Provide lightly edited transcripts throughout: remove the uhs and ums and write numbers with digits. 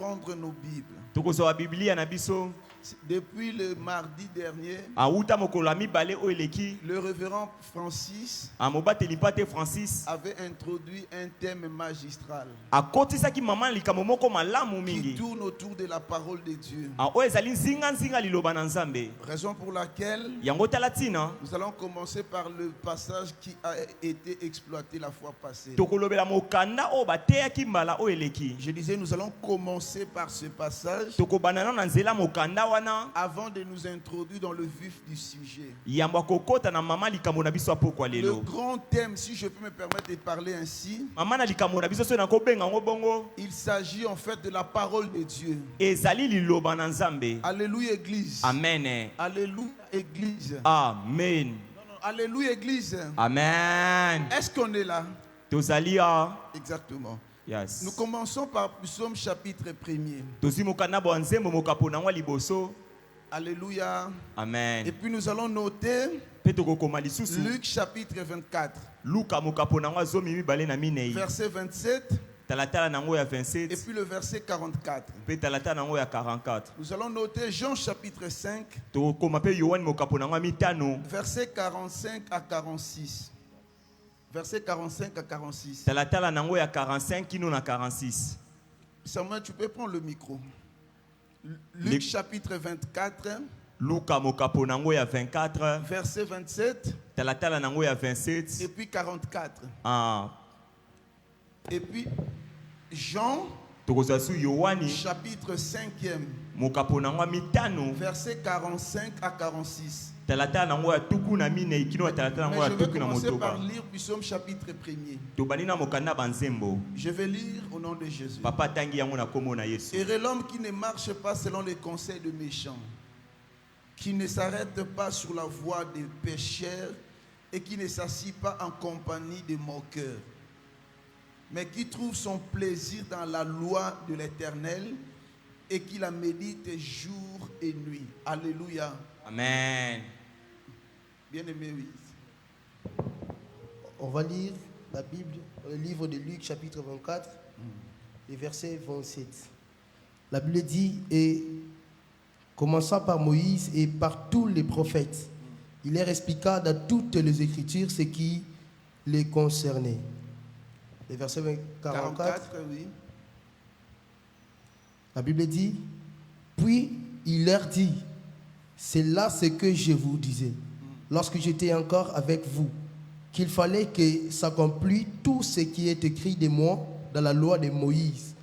prendre nos Bibles. tokozwa Biblia na biso. Depuis le mardi dernier, Auta mokolo mibale o eleki. le révérend Francis Amobateli pate Francis. avait introduit un thème magistral Akotisaki mama likambo moko malamu qui mingi. tourne autour de la parole de Dieu. O ezali nzinga nzinga liloba na Nzambe. Raison pour laquelle Yango tala tina. nous allons commencer par le passage qui a été exploité la fois passée. Tokolobela mokanda o bateyaki mbala o eleki. Je disais, nous allons commencer par ce passage Tokobanana na nzela mokanda wana. avant de nous introduire dans le vif du sujet. Yamba kokota na mama likambo na biso apokwa Le lelo. grand thème, si je peux me permettre de parler ainsi, Mama na likambo na biso so na kobenga ngo bongo. il s'agit en fait de la parole de Dieu. Ezali liloba na Nzambe. Alléluia Église. Amen. Alléluia Église. Amen. Alléluia Église. Amen. Est-ce qu'on est là? Tozali a. Exactement. Yes. Nous commençons par Psaume chapitre 1er. Tozi mokanda bo nzembo mokapo na ngwa liboso. Alléluia. Amen. Et puis nous allons noter Pe tokokoma lisusu. Luc chapitre 24, Luka mokapo na ngwa zomi mibale na minei. verset 27 Talatala na ngo ya et 27. puis le verset 44. Pe talatala na ngo ya 44. Nous allons noter Jean chapitre 5, Tokokoma pe Yohane mokapo na ngwa mitano. verset 45 à 46. Verset 45 à 46. Talatala na ngo ya 45 kino na 46. Samuel, tu peux prendre le micro. Luc chapitre 24, Luka mokapo na ngo ya 24. verset 27 Talatala na ngo ya et 27. puis 44. Ah. Et puis Jean Tokozwa su Yohani chapitre 5e, mokapo na ngwa mitano. verset 45 à 46. Talatala na ngo ya tuku na minei kino ya talatala na Mais ngo je ya vais tuku na commencer motoba. par lire Psaume chapitre 1er. Tobani na mokanda banzembo. Je vais lire au nom de Jésus. Papa tangi yango na komo na Yesu. Heureux l'homme qui ne marche pas selon les conseils de méchants, qui ne s'arrête pas sur la voie des pécheurs et qui ne s'assied pas en compagnie des moqueurs, mais qui trouve son plaisir dans la loi de l'Éternel et qui la médite jour et nuit. Alléluia. Amen. Bien-aimé, oui. On va lire la Bible dans le livre de Luc chapitre 24 et verset 27. La Bible dit, et commençant par Moïse et par tous les prophètes, il leur expliqua dans toutes les Écritures ce qui les concernait. Le verset 44, oui. la Bible dit, puis il leur dit, c'est là ce que je vous disais, lorsque j'étais encore avec vous, qu'il fallait que s'accomplisse tout ce qui est écrit de moi dans la loi de Moïse,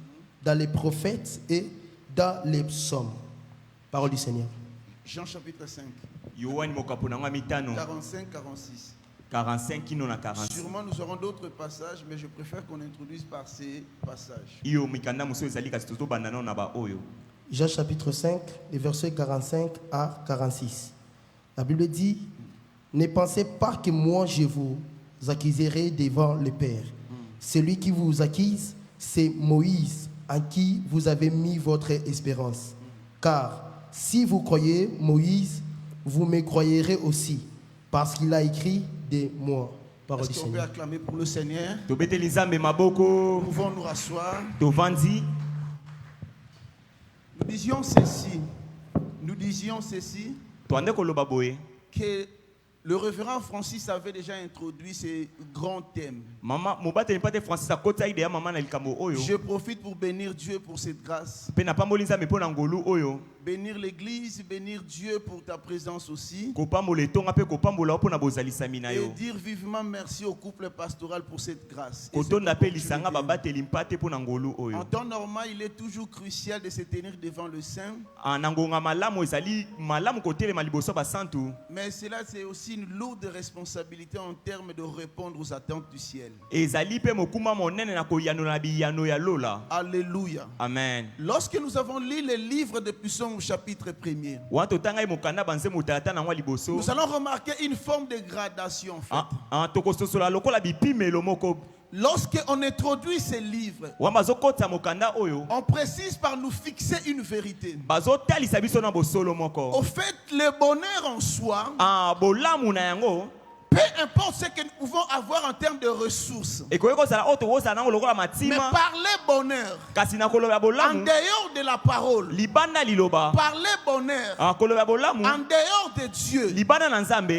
dans les prophètes et dans les psaumes. Parole du Seigneur. Jean chapitre 5, Yohani mokapo na ngwa mitano. 45-46. 45 kino na 46. Sûrement nous aurons d'autres passages, mais je préfère qu'on introduise par ces passages. Iyo mikanda muso ezali kasi tozobanda nano na ba oyo. Jean chapitre 5, les versets 45 à 46. La Bible dit, ne pensez pas que moi je vous accuserai devant le Père. Celui qui vous accuse, c'est Moïse, en qui vous avez mis votre espérance. Car si vous croyez Moïse, vous me croyerez aussi, parce qu'il a écrit de moi. Parole du Est-ce qu'on peut Seigneur. acclamer pour le Seigneur? Tobeteli Nzambe maboko. Pouvons nous rasseoir. Tovandi. Nous disions ceci, Toande koloba boye. que le révérend Francis avait déjà introduit ces grands thèmes. Mama mobateli pate Francis akota ide ya mama na likambo oyo. Je profite pour bénir Dieu pour cette grâce, Pe na pamboli Nzambe pona ngolu oyo. bénir l'Église, bénir Dieu pour ta présence aussi, Kopambola etonga pe kopambola pona bozalisami na et yo. dire vivement merci au couple pastoral pour cette grâce. Et Kotonda cette pe lisanga opportunité. babateli mpate pona ngolu oyo. En temps normal, il est toujours crucial de se tenir devant le Saint, Anangonga malamu ezali malamu kotelema liboso ba santu. mais cela c'est aussi une lourde responsabilité en termes de répondre aux attentes du ciel. Ezali pe mokuma monene na koyano na biyano ya lola. Alléluia. Amen. Lorsque nous avons lu le livre de Psaume chapitre 1er, Wato tanga mokanda banze mutata na ngwa liboso. nous allons remarquer une forme de gradation en fait. Tokososola lokola bipimelo moko. Lorsqu'on introduit ces livres, Wamazokota mokanda oyo. on précise par nous fixer une vérité. Bazotalisa biso na bosolo Au moko. fait, le bonheur en soi Bolamu na yango. peu importe ce que nous pouvons avoir en termes de ressources. ekoki kozala oyo tokozala nango lokola Mais matima parler bonheur kasi na koloba ya en bolamu dehors de la parole, libanda liloba parler bonheur koloba ya bolamu en dehors de Dieu, libanda na nzambe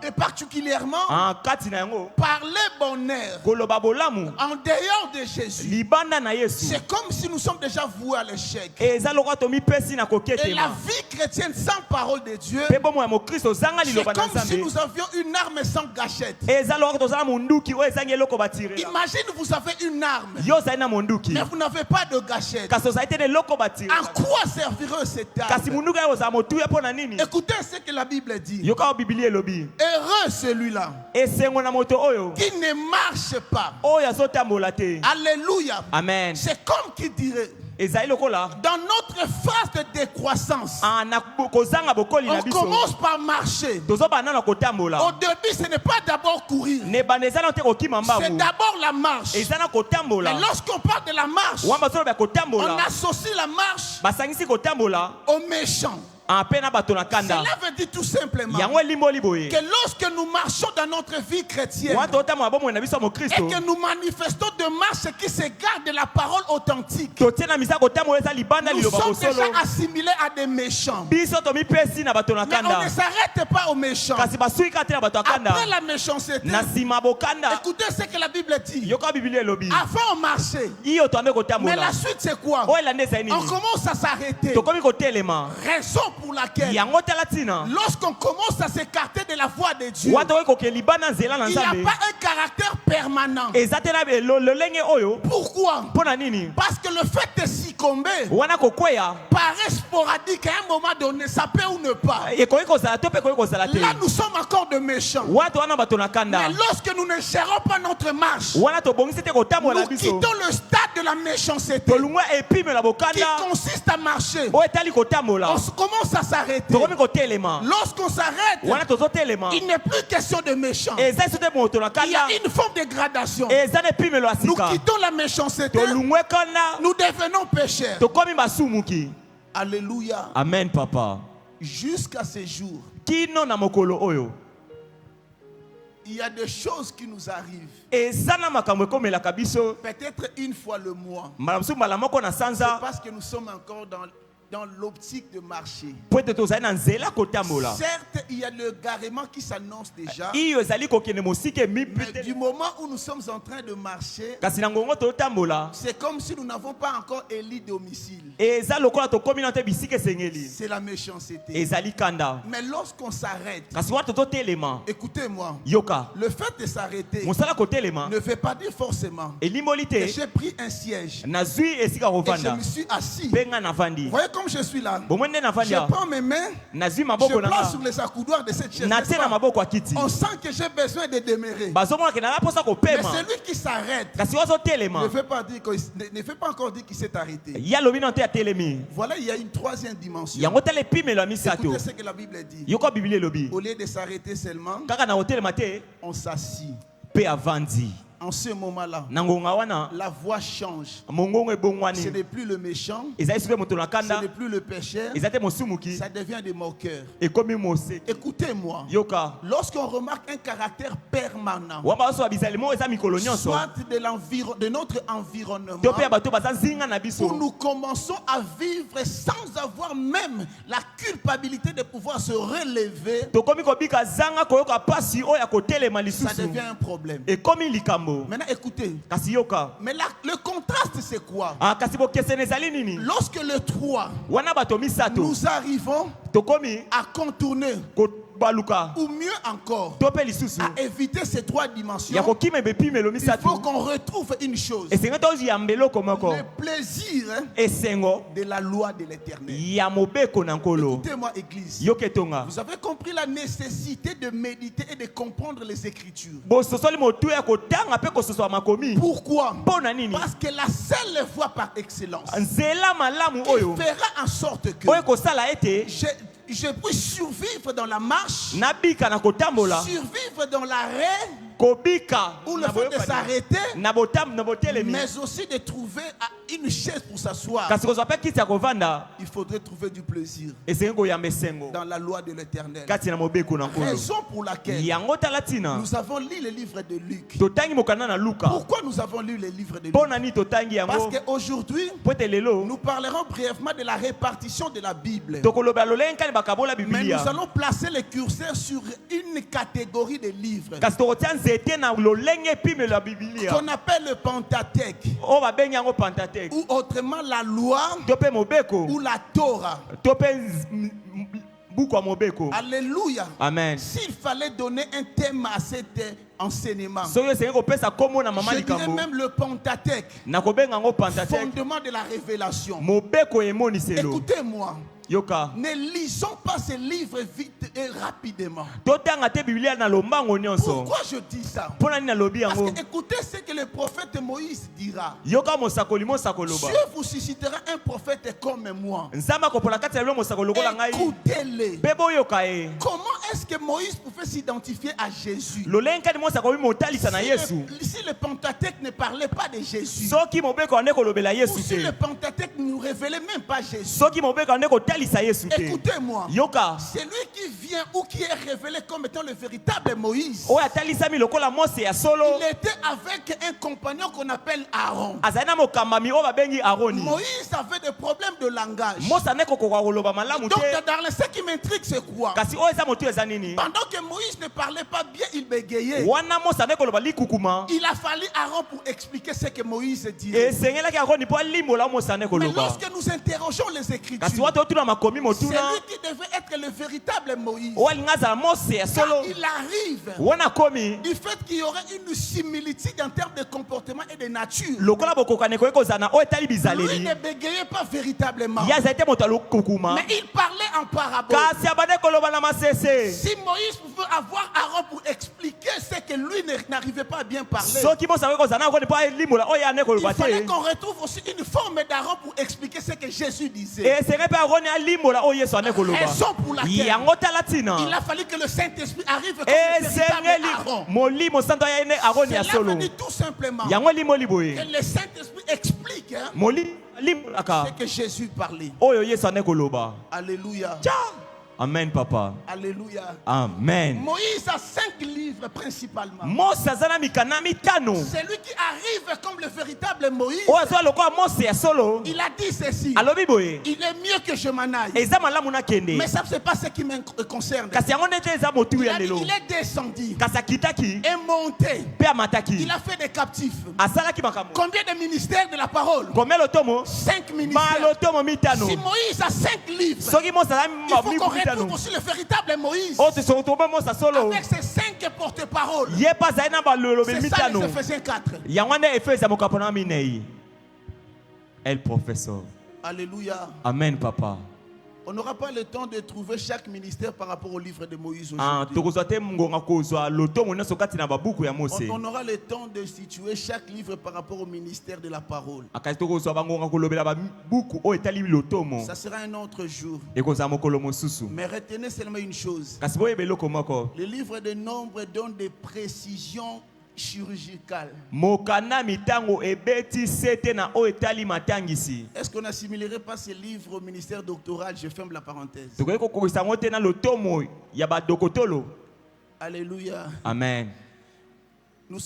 et particulièrement kati na yango parler bonheur koloba bolamu en dehors de Jésus, libanda na yesu c'est comme si nous sommes déjà voués à l'échec. eza lokola tomipesi na Et la koketema vie chrétienne sans parole de Dieu, mpe bomoi ya mokristo ozanga c'est liloba na comme si nzambe nous avions une arme sans gâchette. eza lokola tozala monduki oyo ezangi eloko batirela Imagine, vous avez une arme, yo ozali na monduki mais vous n'avez pas de gâchette. kasi ozali te na eloko batirela En quoi servirait cette kasi arme? munduki ayo ozala motuya mpo na nini Écoutez ce que la Bible dit. yoka o bibili elobi Heureux celui-là esengo na moto oyo qui ne marche pas. oyo azotambola te Alléluia. amen C'est comme qui dirait, ezali lokola dans notre phase de décroissance, na kozanga bokoli na on biso commence par marcher. tozobanda na kotambola Au début, ce n'est pas d'abord courir, ne banda eza na te kokima c'est mbangu d'abord la marche. eza na Mais kotambola lorsqu'on parle de la marche, wamba zoloba ya on kotambola associe la marche basangisi kotambola au méchant. mpe na bato na kanda Cela veut dire tout simplement yango elimboli boye que lorsque nous marchons dans notre vie chrétienne wana totambola bomoi na biso ya et mokristo que nous manifestons de marches qui s'égarent de la parole authentique, totie na misa kotambola eza libanda nous liloba sommes kosolo déjà assimilés à des méchants. biso tomipesi na bato na Mais on kanda ne s'arrête pas aux méchants. kasi baswika te na bato ya kanda Après la méchanceté, na nsima bokanda écoutez ce que la Bible dit. yoka bibili elobi Avant on marchait, iyo toambe mais kotambola la suite c'est quoi? oyo elanda ezali On nini commence à s'arrêter. tokomi kotelema Raison pour laquelle, yango tala ntina lorsqu'on commence à s'écarter de la voie de Dieu, wana tokoki koke libanda nzela na il n'y a nzambe pas un caractère permanent. eza te na lolenge oyo Pourquoi? mpo na nini Parce que le fait de succomber wana kokweya paraît sporadique à un moment donné, ça peut ou ne pas. ekoki kozala to mpe ekoki kozala te Là, nous sommes encore de méchants. wana to wana bato na kanda Mais lorsque nous ne gérons pas notre marche, wana tobongisi te kotambola nous biso quittons le stade de la méchanceté tolungwa epimela qui bokanda consiste à marcher. oyo etali kotambola On commence à s'arrêter. tokomi kotelema Lorsqu'on s'arrête, wana tozotelema il n'est plus question de méchants. eza eso te moto na Il y a kanda une forme de gradation. eza na epimelo ya Nous sika quittons la méchanceté, tolungwe kanda nous devenons pécheurs. tokomi basumuki Alléluia. amen papa Jusqu'à ce jour, kino na mokolo oyo il y a des choses qui nous arrivent. eza na makambo ekomelaka biso Peut-être une fois le mois. mbala mosusu mbala moko na C'est sanza parce que nous sommes encore dans l'optique de marcher. po ete tozali na nzela kotambola Certes, il y a le garement qui s'annonce déjà. iyo ezali kokende mosika Mais emipete du moment où nous sommes en train de marcher, kasi na ngongo totambola c'est comme si nous n'avons pas encore élu domicile. eza lokola tokomi na te bisika esengeli C'est la méchanceté. ezali kanda Mais lorsqu'on s'arrête, kasi wana tozotelema écoutez-moi, yoka le fait de s'arrêter mosala kotelema ne veut pas dire forcément elimboli que te j'ai pris un siège nazwi esika et je kovanda me suis assis. mpe nga navandi Vous voyez comme je suis là. bomoi nde navandi Je awa prends mes mains, nazwi je maboko na place sur nga les accoudoirs de cette chaise. na n'est-ce te na pas? maboko ya kiti On sent que j'ai besoin de demeurer. bazomonake naza mposa Mais kopema celui qui s'arrête kasi wazotelema ne fait pas encore dire qu'il s'est arrêté. ya lobi na te atelemi Voilà, il y a une troisième dimension. yango tala epimelo ya misato Écoutez ce que la Bible dit. yoka bibili elobi Au lieu de s'arrêter seulement, kaka na kotelema te on s'assit. mpe avandi En ce moment-là, na ngonga wana la voix change. mongongo Ce ebongwani n'est plus le méchant, ezali soki moto na ce kanda n'est plus le pécheur, eza te mosumuki ça devient des moqueurs. ekomi moseki Écoutez-moi, yoka lorsqu'on remarque un caractère permanent, wamba baso babizali mo eza mikolo nyonso soit de notre environnement, to mpe ya bato baza nzinga na où biso nous commençons à vivre sans avoir même la culpabilité de pouvoir se relever, tokomi kobika zanga koyoka pasi oyo ya kotelema ça lisusu devient un problème. ekomi likambo Maintenant, écoutez, kasi yoka mais le contraste, c'est quoi? kasi bokeseni ezali nini Lorsque le 3, wana bato misato nous arrivons tokomi à contourner, kobaluka ou mieux encore, to mpe lisusu à éviter ces trois ya dimensions, kokima bepimelo il faut misato qu'on retrouve une chose, esengi toziyamba eloko moko le plaisir esengo de la loi de l'éternel. ya mobeko na nkolo Écoutez-moi, Église. yoka etonga Vous avez compris la nécessité de méditer et de comprendre les Écritures. bososoli motu ya kotanga mpe kososola makomi Pourquoi? mpo na nini Parce que la seule voie par excellence nzela malamu qui oyo fera en sorte que oyo ekosala ete je puisse survivre dans la marche, nabika na kotambola survivre dans l'arrêt kobika ou le na fait de boyokani, s'arrêter, na botelemi mais aussi de trouver une chaise pour s'asseoir, kasi kozwa pe kiti ya kovanda il faudrait trouver du plaisir esengi koyamba esengo dans la loi de l'Éternel. kati na mobeko na nkolo. Raison pour laquelle Yango tala tina nous avons lu le livre de Luc. totangi mokanda na Luka. Pourquoi nous avons lu le livre de Luc? Mpo nani totangi Parce yango? qu'aujourd'hui, Po ete lelo nous parlerons brièvement de la répartition de la Bible. tokoloba lolenge kani bakabola Mais Biblia. nous allons placer le curseur sur une catégorie de livres Kasi tokotia nzete na lolenge epimelo ya Biblia. qu'on appelle le Pentateuque, Oyo babengi yango Pentateuque. ou autrement la loi To mpe mobeko. ou la Torah. To mpe buku ya mobeko. Alléluia. Amen. S'il fallait donner un thème à cet enseignement, soki esengi kopesa kombo na mama je dirais likambo même le Pentateuque, nakobenga yango Pentateuque, fondement de la révélation. mobeko emoniselo. Écoutez-moi, Yoka ne lisons pas ce livre vite et rapidement. totanga te Biblia na lombango nyonso. Pourquoi je dis ça? Mpo nani nalobi Parce yango? que écoutez ce que le prophète Moïse dira. Yoka mosakoli mosakoloba. Dieu vous suscitera un prophète comme moi. Nzambe akopola kati ya bilo mosakoli lokola ngai. Écoutez-les. Mpe boyoka ye. Comment est-ce que Moïse pouvait s'identifier à Jésus? lolenge kani mosakoli motalisa na Yesu. Si le Pentateuque ne parlait pas de Jésus, Soki mobeko ande kolobela ou Yesu si le te. Pentateuque ne nous révélait même pas Jésus, Soki mobeko ande kotalisa Yesu te. écoutez-moi, Yoka celui qui vient ou qui est révélé comme étant le véritable Moïse, oyo atalisami lokola Mose ya solo. il était avec un compagnon qu'on appelle Aaron. Azali na mokambami oyo babengi Aroni. Moïse avait des problèmes de langage. Mose ande kokoka koloba malamu Donc, te. dans ce qui m'intrigue, c'est quoi? Kasi oyo eza motu eza nini? Pendant que Moïse ne parlait pas bien, il bégayait. Wana Mose ande koloba likukuma. Il a fallu Aaron pour expliquer ce que Moïse disait. Esengelaki Aroni mpo alimbola Mose ande Mais koloba. lorsque nous interrogeons les Kasi Écritures, watu otuna makomi c'est motuna. lui qui devait être le véritable Moïse. Oyo alingi azala Mose ya Car solo. il arrive Wana komi du fait qu'il y aurait une similitude en termes de comportement et de nature. lokola bokokani ekoki kozala na oyo etali Lui bizaleli. ne bégayait pas véritablement, Ye azali te moto alokukuma. mais il parlait en parabole. Kasi abande koloba na masese. Si Moïse pouvait avoir Aaron pour expliquer ce que lui n'arrivait pas à bien parler, Soki Mose akoki kozala na Aroni mpo alimbola oyo ande il koloba fallait te. qu'on retrouve aussi une forme d'Aaron pour expliquer ce que Jésus disait. Esenge mpe Aroni alimbola oyo Yesu ande koloba. Raison pour laquelle Yango tala tina. il a fallu que le Saint-Esprit arrive comme le véritable Esengeli Aaron. molimo santo ayene Aroni ya Cela solo. veut dire tout simplement Yango limoli que boye. le Saint-Esprit explique Limbolaka ce que Jésus parlait. oyo Yesu ande koloba. Alléluia. Amen papa. Alléluia. Amen. Moïse a 5 livres principalement. Mose azala mikana mitano. Celui qui arrive comme le véritable Moïse, Oyo azala lokola Mose ya solo. il a dit ceci: Alobi boye. il est mieux que je m'en aille. Eza malamu na kende. Mais ça, c'est pas ce qui me concerne. Kasi yango nete eza motu Il, ya lelo. il est descendu Kasi akitaki et monté. pe amataki. Il a fait des captifs. Asalaki makambo. Combien de ministères de la parole? Combien lotomo? 5 ministères. Malotomo mitano. Si Moïse a 5 livres, Soki Mose azala il faut qu'on mitano. retrouve aussi le véritable Moïse Oyo tosotoba Mose solo. avec ses 5 porte-paroles. Ye pa azali na balolobe C'est ça mitano. les Éphésiens 4. Yango ande Efesa mokapona minei. El professeur. Alléluia. Amen papa. On n'aura pas le temps de trouver chaque ministère par rapport au livre de Moïse Ah, aujourd'hui. tokozwa te ngonga kozwa lotomo nyonso kati na babuku ya Mose. On aura le temps de situer chaque livre par rapport au ministère de la parole. Akasi tokozwa bangonga kolobela babuku oyo etali lotomo. Ça sera un autre jour. Ekozala mokolo mosusu. Mais retenez seulement une chose. Kasi boyeba eloko moko. Le livre de Nombres donne des précisions chirurgicales. Mokana mitango ebeti sete na oyo etali matangisi. Est-ce qu'on n'assimilerait pas ce livre au ministère doctoral? Je ferme la parenthèse. Tokoki kokokisa yango te na lotomo ya badokotolo. Alléluia. Amen. Nous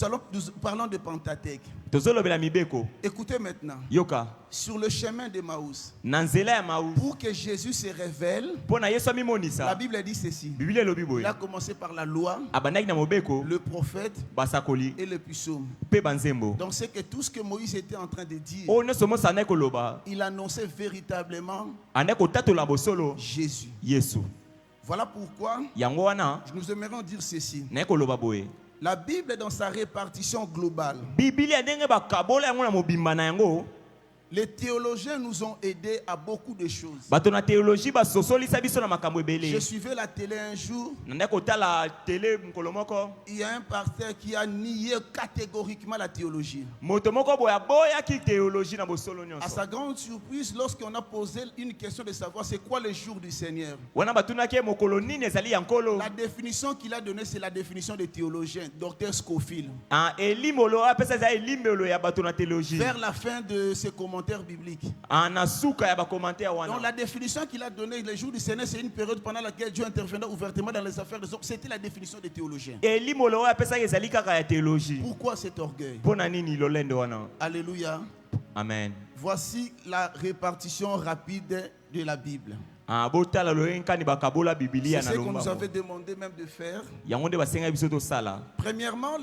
parlons de Pentateuque. Tozolobela mibeko. Écoutez maintenant. Yoka. Sur le chemin d'Emmaüs, Na nzela ya Mawu. pour que Jésus se révèle, Pona Yesu la amimonisa. Bible dit ceci. Biblia elobi boye. Il a commencé par la loi, Abandaki na mobeko. le prophète Basakoli. et le psaume. Pe banzembo. Donc c'est que tout ce que Moïse était en train de dire, Oyo nyonso Mose ane koloba. il annonçait véritablement Ane kotatola bosolo. Jésus. Yesu. Voilà pourquoi Yango wana. nous aimerions dire ceci. Na koloba boye. La Bible dans sa répartition globale, Biblia ndenge bakabola yango na mobimba na yango. les théologiens nous ont aidés à beaucoup de choses. Bato na théologie basosolisa biso na makambo Je ebele. suivais la télé un jour, Nanda kotala télé mokolo moko. il y a un pasteur qui a nié catégoriquement la théologie. Moto moko boya boyaki théologie na bosolo À nyonso. sa grande surprise, lorsqu'on a posé une question de savoir c'est quoi le jour du Seigneur, Wana batunaki mokolo nini ezali ya nkolo. la définition qu'il a donnée, c'est la définition des théologiens, Dr Scofield. Ah elimolo apesa za elimelo ya bato na théologie. Vers la fin de ce commentaire, commentaires bibliques. Donc Donc la définition qu'il a donnée, les jours du Seigneur, c'est une période pendant laquelle Dieu intervenait ouvertement dans les affaires des hommes. C'était la définition des théologiens. Pourquoi cet orgueil? Alléluia. Amen. Voici la répartition rapide de la Bible. C'est ce qu'on nous avait demandé même de faire. Premièrement,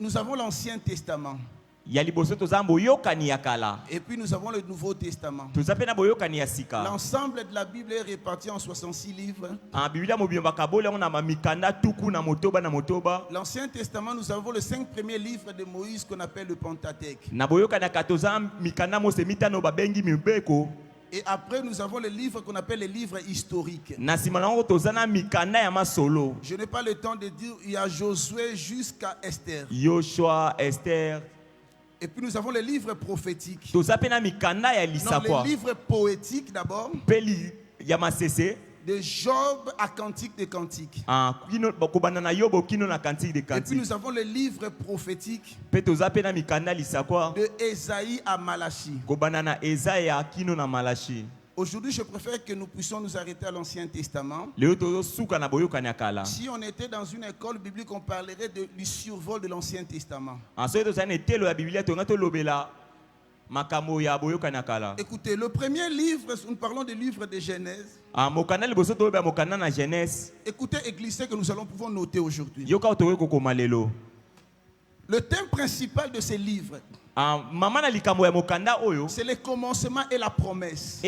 nous avons l'Ancien Testament. Et puis nous avons le Nouveau Testament. L'ensemble de la Bible est réparti en 66 livres. L'Ancien Testament, nous avons les 5 premiers livres de Moïse qu'on appelle le Pentateuque. Et après, nous avons les livres qu'on appelle les livres historiques. Je n'ai pas le temps de dire, il y a Josué jusqu'à Esther. Esther. Et puis nous avons les livres prophétiques. Non, les livres poétiques d'abord. De Job à Cantique des Cantiques. Et puis nous avons les livres prophétiques de Ésaïe à Malachie. Aujourd'hui, je préfère que nous puissions nous arrêter à l'Ancien Testament. Si on était dans une école biblique, on parlerait du survol de l'Ancien Testament. Écoutez, le premier livre, nous parlons du livre de Genèse. Écoutez, Église, que nous allons pouvoir noter aujourd'hui. Le thème principal de ces livres, c'est le commencement et la promesse.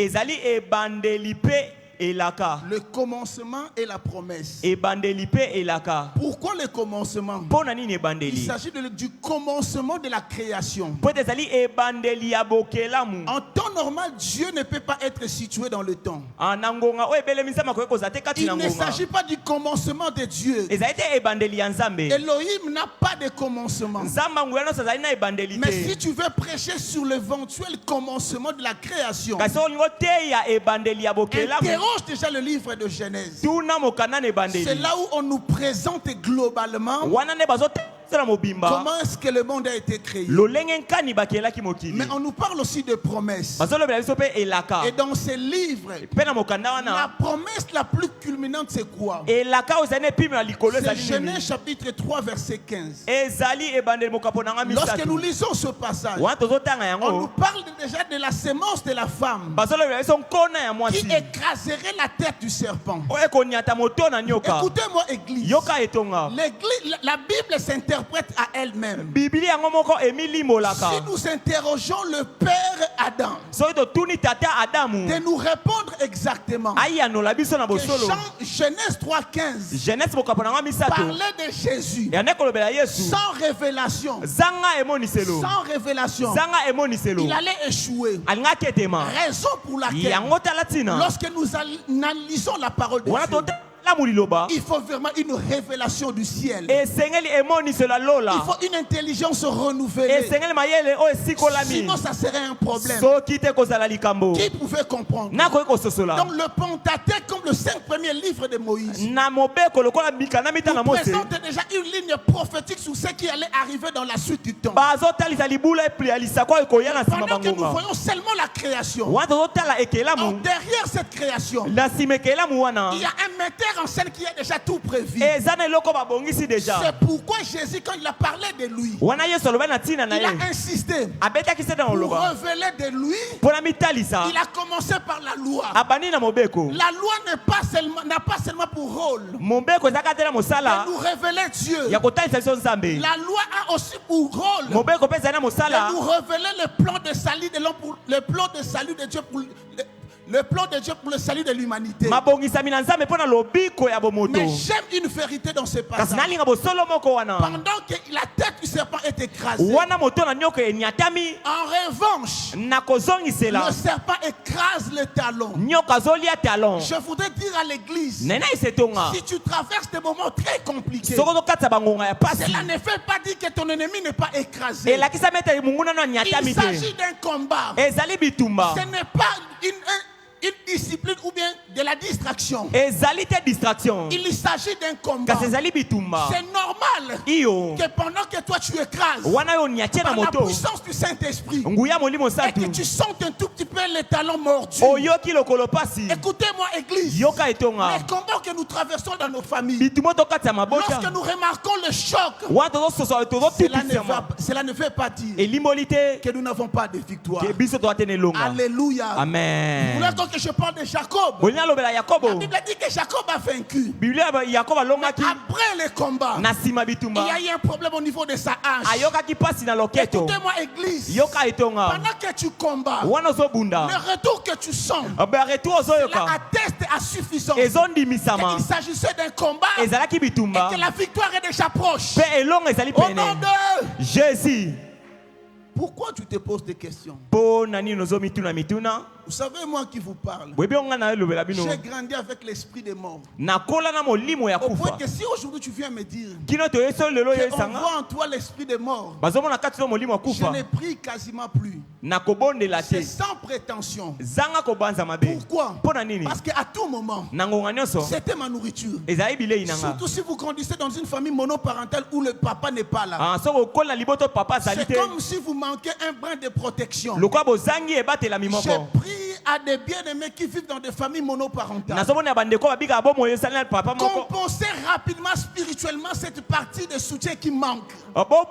Le commencement et la promesse. Pourquoi le commencement? Il s'agit du commencement de la création. En temps normal, Dieu ne peut pas être situé dans le temps. Il ne s'agit pas du commencement de Dieu. Elohim n'a pas de commencement. Mais si tu veux prêcher sur l'éventuel commencement de la création, interroge déjà le livre de Genèse. C'est là où on nous présente globalement comment est-ce que le monde a été créé. Mais on nous parle aussi de promesses. Et dans ces livres, la promesse la plus culminante, c'est quoi? C'est Genèse chapitre 3 verset 15. Lorsque nous lisons ce passage, on nous parle déjà de la sémence de la femme qui écraserait la tête du serpent. Écoutez-moi, Église. La Bible s'interprète à elle-même. Si nous interrogeons le Père Adam, de nous répondre exactement que Genèse 3.15 parlait de Jésus sans révélation. Sans révélation. Il allait échouer. Raison pour laquelle, lorsque nous analysons la parole de Dieu, il faut vraiment une révélation du ciel. Il faut une intelligence renouvelée. Sinon, ça serait un problème. Qui pouvait comprendre? Donc, le Pentateuque, comme le 5 premiers livres de Moïse, nous présente déjà une ligne prophétique sur ce qui allait arriver dans la suite du temps. Pendant que nous voyons seulement la création, derrière cette création, il y a un metteur en scène qui a déjà tout prévu. C'est pourquoi Jésus, quand il a parlé de lui, il a insisté pour révéler de lui. Il a commencé par la loi. La loi n'a pas seulement pour rôle de nous révéler Dieu. La loi a aussi pour rôle de nous révéler le plan de salut de l'homme, le plan de salut de Dieu pour le plan de Dieu pour le salut de l'humanité. Mais j'aime une vérité dans ce passage. Pendant que la tête du serpent est écrasée, en revanche, le serpent écrase le talon. Je voudrais dire à l'église, si tu traverses des moments très compliqués, cela ne fait pas dire que ton ennemi n'est pas écrasé. Il s'agit d'un combat. Ce n'est pas une discipline ou bien de la distraction. distraction. ezali te distraction Il s'agit d'un combat. kasi ezali bitumba C'est normal iyo que pendant que toi tu écrases wana yo niatie na par la moto puissance du Saint-Esprit nguya molimo et santu que tu sentes un tout petit peu les talons mordus. oyoki lokolo pasi Écoutez-moi, Église. yoka etonga Les combats que nous traversons dans nos familles, bitumba tokati ya lorsque mabota nous remarquons le choc, wana tozososa cela ne veut pas dire elimboli te que nous n'avons pas de victoire. ke biso toa te na elonga Alléluia. Vous amen voulez donc que je parle de Jacob? bolingi alobela La yakobo Bible dit que Jacob a vaincu. biblia yakobo alongaki Après le combat, na nsima il y bitumba a eu un problème au niveau de sa hache. ayokaki pasi na loketo Écoutez-moi, Église. yoka etonga Pendant que tu combats, wana ozobunda le retour que tu sens, retour cela ozoyoka atteste à suffisance. ezondimisama Il s'agissait d'un combat et ezalaki bitumba que la victoire est déjà proche. mpe elongo ezali Au pene nom de... jésus Pourquoi tu te poses des questions? mpo na nini ozomituna mituna Vous savez, moi qui vous parle, boyebi onga na elobela bino j'ai grandi avec l'esprit des morts. nakola na molimo ya Au point kufa que si aujourd'hui tu viens me dire kino toyesi oyo lelo qu'on oyesanga voit en toi l'esprit des morts, bazomona kati to molimo ya je kufa n'ai pris quasiment plus. nakobondela C'est te sans prétention. zanga kobanza mabe Pourquoi? mpo na nini Parce qu'à tout moment, na ngonga nyonso c'était ma nourriture. ezali bilei na nga Surtout si vous grandissez dans une famille monoparentale où le papa n'est pas là. soki okola liboto papa azali C'est te comme si vous manquez un brin de protection. lokwa bozangi ebatelami J'ai moko pris à des bien-aimés qui vivent dans des familles monoparentales. nazomona ya bandeko babika bomo esali na papa moko Compenser rapidement spirituellement cette partie de soutien qui manque.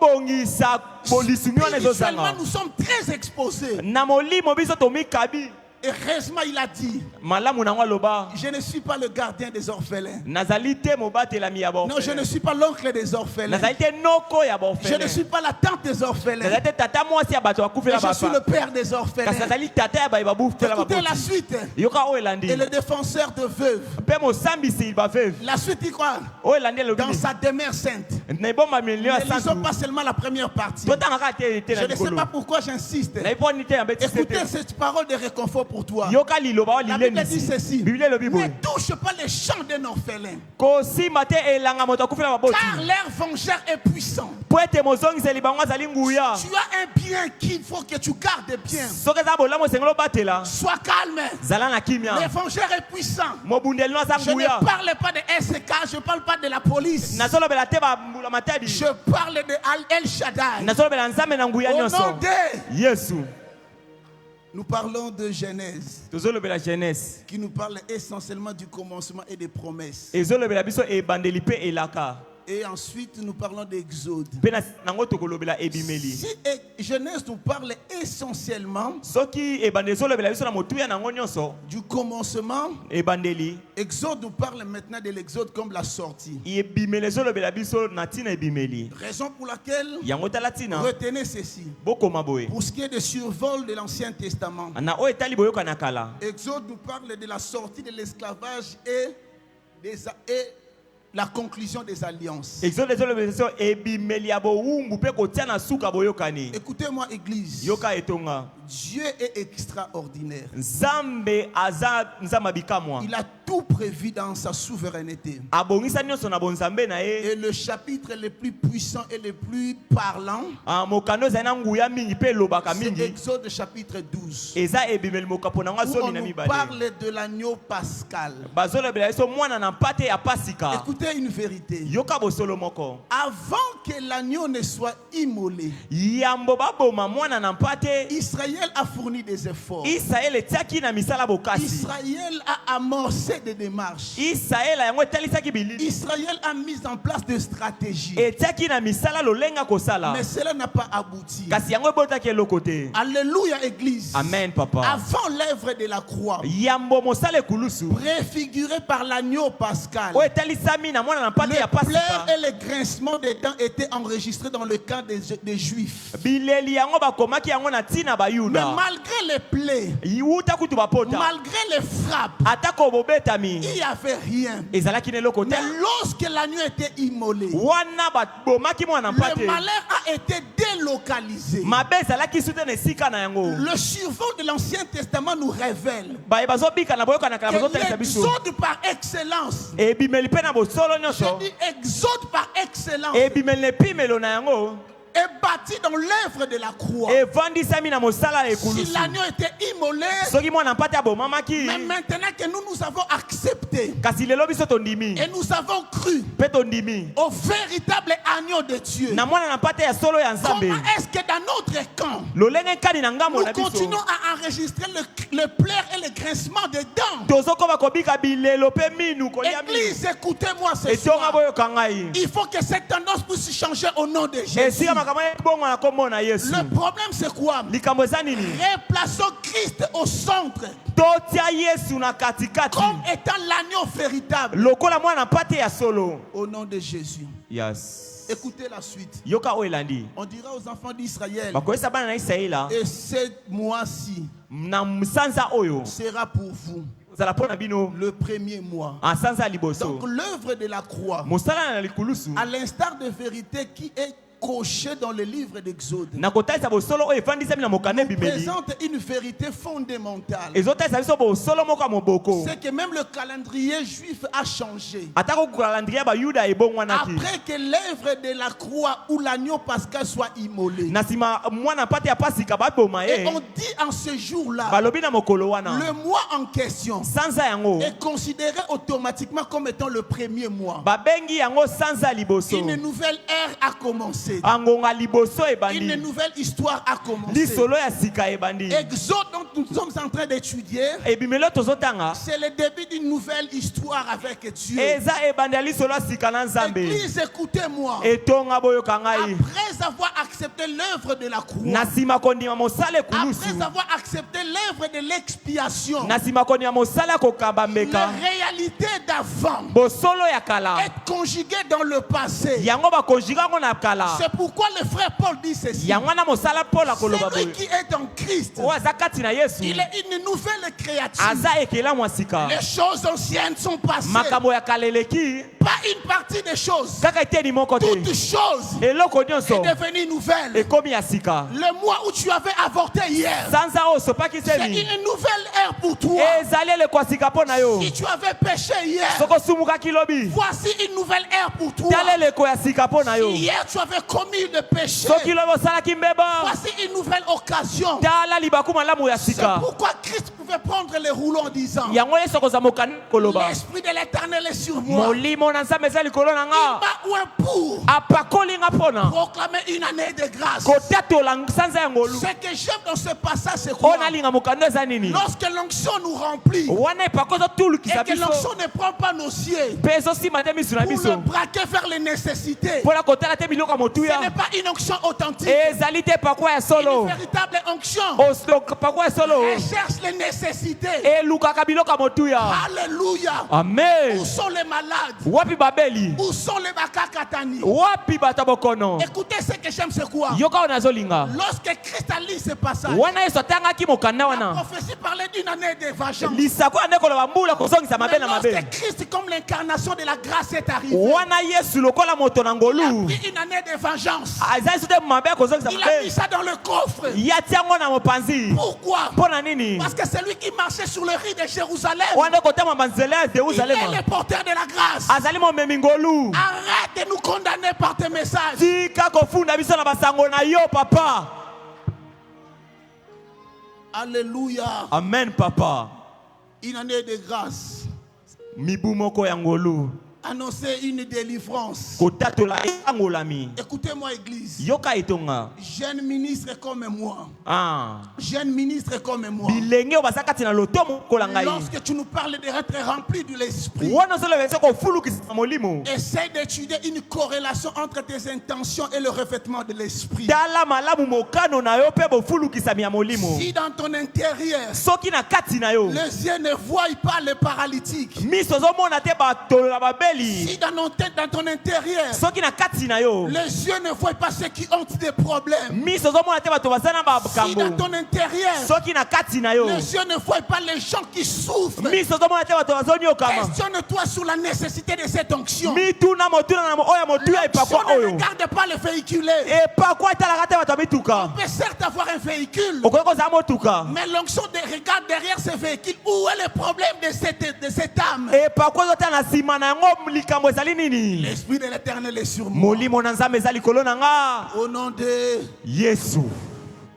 bobongisa bolisumi wana Spirituellement, ezozanga nous sommes très exposés. na molimo biso tomikabi Heureusement, il a dit, malamu nango aloba je ne suis pas le gardien des orphelins. nazali te mobatelami ya Non, je ne baorphelin suis pas l'oncle des orphelins. nazali te noko ya Je baorphelin ne suis pas la tante des orphelins. nazali te tata mwasi ya bato bakufela Je suis le bapa père des kasi orphelins. nazali tata ya baye babufela Écoutez la baboti suite. yoka oyo elandi Et le défenseur de veuve. mpe mosambisi baveuve La suite, il croit oyo elandi elobi dans sa demeure sainte. na ebombami lio ya Ne lisons santu pas seulement la première partie. totangaka te te Je na ne sais likolo pas pourquoi j'insiste. nayebi mpo nini te ya betise Écoutez te cette parole de réconfort pour toi. yoka liloba oyo La Bible dit lilendisi ceci. biblia elobi Ne boye touche pas les champs d'un orphelin. kosimba te elanga moto akufela baboti Car leur vengeur est puissant. po ete mozongiseli bango azali nguya Tu as un bien qu'il faut que tu gardes bien. soki eza bolamu esengeli obatela Sois calme. zala na Le kimia vengeur est puissant. mobundeli no aza Je ne nguya parle pas de SK, je ne parle pas de la police. nazolobela te bambula matadi Je parle de El Shaddai. nazolobela nzambe na nguya Au nyonso nom de... yesu Nous parlons de Genèse, tozolobela jeunesse qui nous parle essentiellement du commencement et des promesses. ezolobela biso ebandeli mpe elaka Et ensuite, nous parlons d'Exode. mpe nango tokolobela ebimeli Si Genèse nous parle essentiellement soki ebandeli ezolobela biso na motuya nango nyonso du commencement, ebandeli Exode nous parle maintenant de l'Exode comme la sortie. ebimeli ezolobela biso na ntina ebimeli Raison pour laquelle, yango tala ntina retenez ceci. bokoma boye Pour ce qui est de survol de l'Ancien Testament, na oyo etali boyoka na kala Exode nous parle de la sortie de l'esclavage et la conclusion des alliances. exode ezolobela biso ebimeli ya bowumbu mpe kotia na suka boyokani Écoutez-moi, Église. yoka etonga Dieu est extraordinaire. nzambe aza nzambe abikamwa Il a tout prévu dans sa souveraineté. abongisa nyonso na bonzambe na ye Et le chapitre le plus puissant et le plus parlant, mokano ezali na nguya mingi mpe elobaka c'est mingi Exode chapitre 12. eza ebimeli mokapo nango Où on azomi na nous mibale parle de l'agneau pascal. bazolobela biso mwana na mpate ya pasika Écoutez une vérité. yoka bosolo moko Avant que l'agneau ne soit immolé, yambo baboma mwana na mpate Israël a fourni des efforts. israele etiaki na misala bokasi Israël a amorcé des démarches. israele yango etalisaki bilili Israël a mis en place des stratégies. etiaki na misala lolenga kosala Mais cela n'a pas abouti. kasi yango ebotaki eloko te Alléluia, Église. amen papa Avant l'œuvre de la croix, yambo mosala ekulusu préfiguré par l'agneau pascal, oyo etalisami na mwana na mpate ya les pleurs pasika et les grincements des dents étaient enregistrés dans le camp des Juifs. bileli yango bakomaki yango na ntina Mais bayuda malgré les plaies, wuta kutu bapota malgré les frappes, atako bobetami il n'y avait rien. ezalaki na eloko te Mais lorsque l'agneau était immolé, wana babomaki mwana na le mpate malheur a été délocalisé. mabe ezalaki su te na esika na yango Le survol de l'Ancien Testament nous révèle baye bazobika na boyokana kala que bazotalisa biso l'exode par excellence, ebimeli mpe na bosolo je nyonso dis exode par excellence, ebimeli na epimelo na yango est bâti dans l'œuvre de la croix. evandisami na mosala Si ekulusu l'agneau était immolé, soki mwana mpate abomamaki mais maintenant que nous avons accepté kasi lelo biso tondimi et nous avons cru mpe tondimi au véritable agneau de Dieu, na mwana na mpate ya solo ya nzambe comment est-ce que dans notre camp, lolenge nkani na ngambo nous na biso continuons à enregistrer le pleur et le grincement des dents? tozokoma kobika bilelo mpe minu kolia minu Église, écoutez-moi ce etonga soir. boyoka ngai Il faut que cette tendance puisse changer au nom de Jésus. esika makambo ebongwa na kombo na yesu Le problème, c'est quoi? likambo eza nini Replaçons Christ au centre totia yesu na katikati comme étant l'agneau véritable. lokola mwana mpate ya solo Au nom de Jésus. yes Écoutez la suite. yoka oyo elandi On dira aux enfants d'Israël, bakoyesa bana na isiraela et ce mois-ci na sanza oyo sera pour vous ozala mpo na bino le premier mois. sanza ya liboso Donc l'œuvre de la croix, mosala na likulusu à l'instar de vérité qui est cochée dans le livre d'Exode, na kotalisa bosolo oyo efandisami na mokanda ebimeli présente une vérité fondamentale. ezotalisa biso bosolo moko ya moboko C'est que même le calendrier juif a changé. atako kalandria bayuda ebongwanaki Après que l'œuvre de la croix ou l'agneau pascal soit immolé. na nsima mwana mpate ya pasika baboma Et ye on dit en ce jour-là, balobi na mokolo wana le mois en question sanza yango est considéré automatiquement comme étant le premier mois. babengi yango sanza ya liboso Une nouvelle ère a commencé. angonga liboso Une ebandi nouvelle histoire a commencé. lisolo ya sika ebandi Exode dont nous sommes en train d'étudier, ebimeli oyo tozotanga c'est le début d'une nouvelle histoire avec Dieu. eza ebandi ya lisolo ya sika na nzambe Église, écoutez-moi. etonga boyoka ngai Après avoir accepté l'œuvre de la croix, na nsima kondima mosala ekulusu après avoir accepté l'œuvre de l'expiation, na nsima kondima mosala ya kokamba la mbeka réalité d'avant bosolo ya kala est conjuguée dans le passé. yango bakonjuga yango na kala C'est pourquoi le frère Paul dit ceci. yango wana mosala mpola koloba Celui boye qui est en Christ, oyo aza kati na yesu il est une nouvelle créature. aza ekelamu ya sika Les choses anciennes sont passées. makambo ya kala eleki Pas une partie des choses. kaka eteni moko te Toute chose eloko est nyonso devenue nouvelle. ekomi ya sika Le mois où tu avais avorté hier, sanza oyo c'est osopakisemi une nouvelle ère pour toi. ezali eleko ya sika mpo na yo Si tu avais péché hier, soki osumukaki lobi voici une nouvelle ère pour toi. tala eleko ya sika mpo na yo Si hier tu avais commis le péché, soki lobi osalaki mbeba voici une nouvelle occasion. tala libaku malamu ya C'est sika pourquoi Christ pouvait prendre les rouleaux en disant, yango yesu okozwa mokani koloba l'Esprit de l'Éternel est sur moi. molimo na nzambe eza likolo na Il nga m'a oint pour apakoli nga mpona proclamer une année de grâce. kotatola sanza ya ngolu Ce que j'aime dans ce passage, c'est oyo quoi? nalinga mokando eza nini Lorsque l'onction nous remplit wana epako et ezotulukisa que biso l'onction ne prend pas nos cieux mpe ezosima te miso na pour le biso braquer vers les nécessités, mpona kotala te biloko ya ce motuya n'est pas une onction authentique. ezali te pakwa ya Une solo véritable onction, pakwa ya solo elle cherche les nécessités. elukaka biloko ya motuya Alléluia. amen Où sont les malades? wapi babeli Où sont les bakakatani? wapi bato ya bokono Écoutez, ce que j'aime, c'est quoi? yoka oyo nazolinga Lorsque Christ a lu ce passage, wana yesu atangaki mokanda la wana prophétie parlait d'une année de vengeance. lisako ya nde koloba mbula kozongisa Mais mabe na mabe lorsque Christ, comme l'incarnation de la grâce, est arrivé, wana yesu lokola moto na il a ngolu pris une année de vengeance. aza yesu te mabe akozongisa Il a mis mabe ça dans le coffre. yati yango na mopanzi Pourquoi? mpo na nini Parce que celui qui marchait sur le riz de Jérusalem, wana kotama banzela ya il est jerusalema le porteur de la grâce. azali momemi ngolu Arrête de nous condamner par tes messages. tika kofunda biso na basango na yo papa Alléluia. amen papa Une année de grâce. mibu moko ya ngolu Annoncer une délivrance. kotatola engolami Écoutez-moi, Église. yoka etonga Jeune ministre comme moi. ah Jeune ministre comme moi. bilenge oyo baza kati na loto mokola ngai Lorsque tu nous parles d'être rempli de l'esprit, wana ozoloba ese kofulukisa molimo essaie d'étudier une corrélation entre tes intentions et le revêtement de l'esprit. tala malamu mokano na yo mpe bofulukisami ya molimo Si dans ton intérieur, soki na kati na yo les yeux ne voient pas les paralytiques, miso ozomona te batolola babeli si dans ton intérieur, soki na kati na yo les yeux ne voient pas ceux qui ont des problèmes, miso ozomona te bato baza na si dans bakambo ton intérieur, soki na kati na yo les yeux ne voient pas les gens qui souffrent, miso ozomona te bato bazonyokama questionne-toi sur la nécessité de cette onction. mituna motuna na oyo motuya L'onction epakwa ne oyo regarde pas le véhiculé. epakwa etalaka te bato ya mituka On peut certes avoir un véhicule, okoki kozala motuka mais l'onction regarde derrière ce véhicule. Où est le problème de cette âme? epakwa ezotala na nsima na yango likambo ezali nini? L'Esprit de l'Éternel est sur moi. Molimo na Nzambe ezali likolo na nga. Au nom de... Yesu.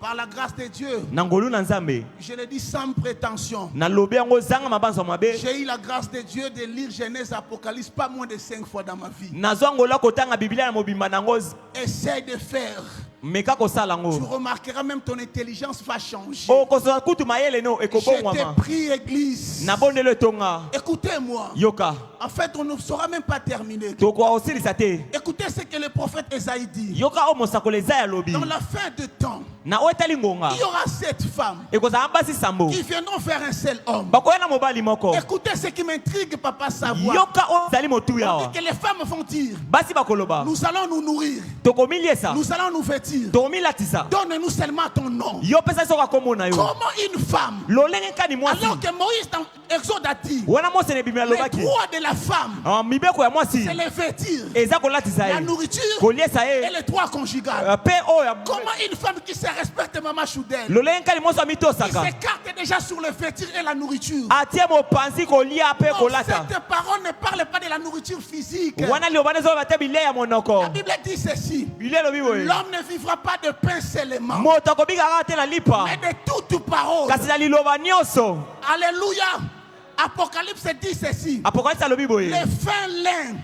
Par la grâce de Dieu, Na ngolu na Nzambe. je le dis sans prétention. Na lobi yango zanga mabanzo mabe. J'ai eu la grâce de Dieu de lire Genèse, Apocalypse pas moins de 5 fois dans ma vie. Nazwa ngola kotanga Biblia na mobimba nango. Essaye de faire. Meka kosala Tu ngo. remarqueras même ton intelligence va changer. O kosoza kutu mayele no Je ekobongwama. t'ai pris, église. Na bondelo tonga. Écoutez-moi. Yoka. En fait, on ne saura même pas terminer. Toko osilisa te. Écoutez ce que le prophète Esaïe dit. Yoka o mosakolo eza ya lobi. Dans la fin de temps, Na otali ngonga. il y aura 7 femmes Ekozala basi sambo. qui viendront faire un seul homme. Bakoya na mobali moko. Écoutez ce qui m'intrigue, papa, savoir. Yoka o zali motuya On wa. dit que les femmes vont dire, Basi bakoloba. nous allons nous nourrir, Tokomiliesa. nous allons nous vêtir. Tokomilatisa. Donne-nous seulement ton nom. Yo pesa soka komona yo. Comment une femme, Lolenge kani mwasi. alors que Moïse dans Exode a dit, Wana mose ne bimela les lobaki. droits de la femme, Mibeko ya mwasi. c'est les vêtir, Eza kolatisa la ye. nourriture Koliesa et ye. les droits conjugales. Pe o ya. Comment une femme qui se respecte, Maman Choudel, Lolenge kani mose qui amitosaka. s'écarte déjà sur le vêtir et la nourriture. Atie mopanzi kolia pe Non, kolata. cette parole ne parle pas de la nourriture physique. Wana liobane zo bate bile ya monoko. La Bible dit ceci, Bile lobi boye. l'homme ne vivra pas de pain seulement, Moto kobika te na lipa. mais de toute parole. Kasi na liloba nyonso. Alléluia. Apocalypse dit ceci, Apocalypse alobi boye. les fins lins,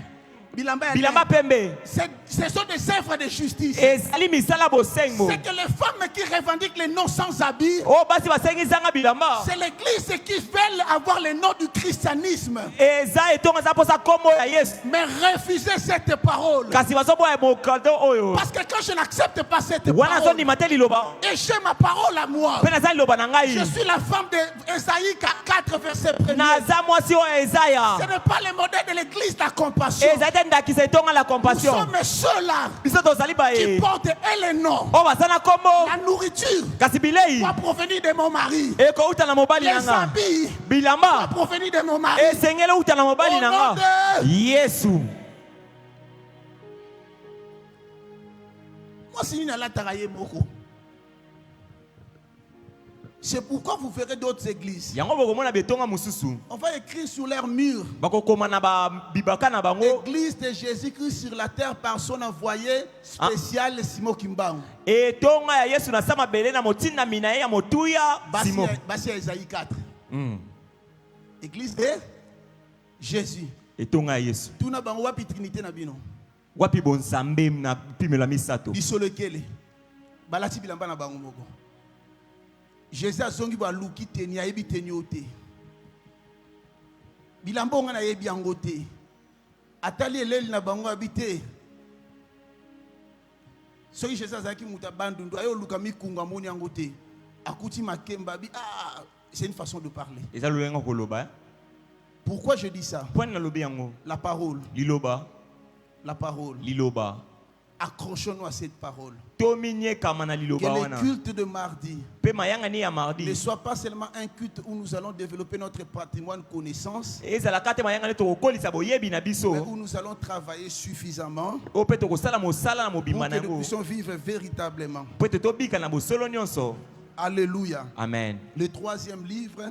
bilamba, Bilamba pembe. ce sont des œuvres de justice. Ezali misala bosengo. C'est que les femmes qui revendiquent les noms sans habit, O basi basengi zanga bilamba. c'est l'église qui veut avoir le nom du christianisme, Eza etonga za posa kombo ya Yesu. mais refuser cette parole. Kasi bazobo ya mokado oyo. Parce que quand je n'accepte pas cette Wana zo parole, ndima liloba. et j'ai ma parole à moi, Pe naza liloba na je ngai. suis la femme de Esaïe 4 verset 1er. Naza mwasi oyo Ezaya. Ce n'est pas le modèle de l'église de la compassion. Ezali te ndakisa etonga la Nous compassion. sommes ceux-là Biso tozali qui baye. portent et le nom. O bazana kombo. La nourriture Kasi bilei. va provenir de mon mari. Ekouta na mobali Les nanga. habits va Bilamba. provenir de mon mari. Esengele uta na mobali Au nom nanga. de- Yesu. Moi, si nous allons travailler beaucoup. C'est pourquoi vous verrez d'autres églises. Yango bokomona betonga mususu. On va écrire sur leurs murs: Bakokoma na ba bibaka na bango. Église de Jésus-Christ sur la terre par son envoyé spécial Simon Kimbangu. Etonga ya Yesu na sama bele na motinda mina ya motuya Simon. Basi Esaïe 4. Mm. Église de Jésus. Etonga ya Yesu. Tuna bango wapi trinité na bino. Wapi bonsambe na pimela misato. Bisolekele. Balati bilamba na bango moko. Jésus azongi ba luki teni ayebi teni ote. Bilamba nga na yebi yango te. Atali eleli na bango habité. Soki Jésus azaki muta bandundu ayo luka mikunga moni yango te. Akuti makemba bi c'est une façon de parler. Eza lolenga koloba. Pourquoi je dis ça? Point na lobi yango. La parole. Liloba. La parole. Liloba. Accrochons-nous à cette parole. Tominye kama na Que liloba le wana. culte de mardi Pe mayanga ni ya ne mardi. soit pas seulement un culte où nous allons développer notre patrimoine connaissance, Ezala kate mayanga ne tokolisa boyebi na mais biso. où nous allons travailler suffisamment O pe tokosala mosala na pour mobimba que nous nango. puissions vivre véritablement. Po te tobika na bosolo nyonso. Alléluia. Amen. Le troisième livre,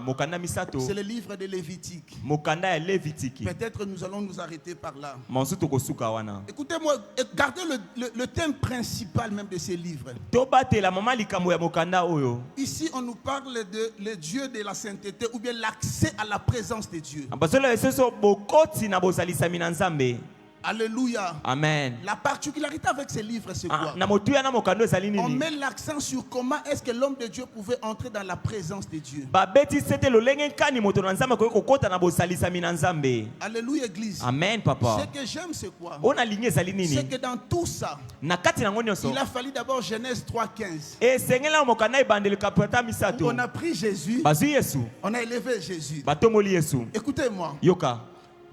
Mokanda misato. c'est le livre de Lévitique. Mokanda ya Levitiki. Peut-être nous allons nous arrêter par là. Monsu tokosuka wana. Écoutez-moi, gardez le thème principal même de ces livres. Tobatela mama likambo ya mokanda oyo. Ici, on nous parle de le Dieu de la sainteté ou bien l'accès à la présence de Dieu. Basolo eseso bokoti na bosalisami na Nzambe. Alléluia. Amen. La particularité avec ces livres, c'est quoi? Na motuya na mokando ezali On nini? met l'accent sur comment est-ce que l'homme de Dieu pouvait entrer dans la présence de Dieu. Babeti sete lolenge kani moto na Nzambe ko kokota na bosalisami na Nzambe. Alléluia, église. Amen papa. Ce que j'aime, c'est quoi? Ona ligne ezali C'est nini? que dans tout ça, Na kati na ngonyo so. il a fallu d'abord Genèse 3:15. E sengela mokanda ebandeli kapata misato. On a pris Jésus, Bazu Yesu. on a élevé Jésus. Batomoli Yesu. Écoutez-moi, Yoka.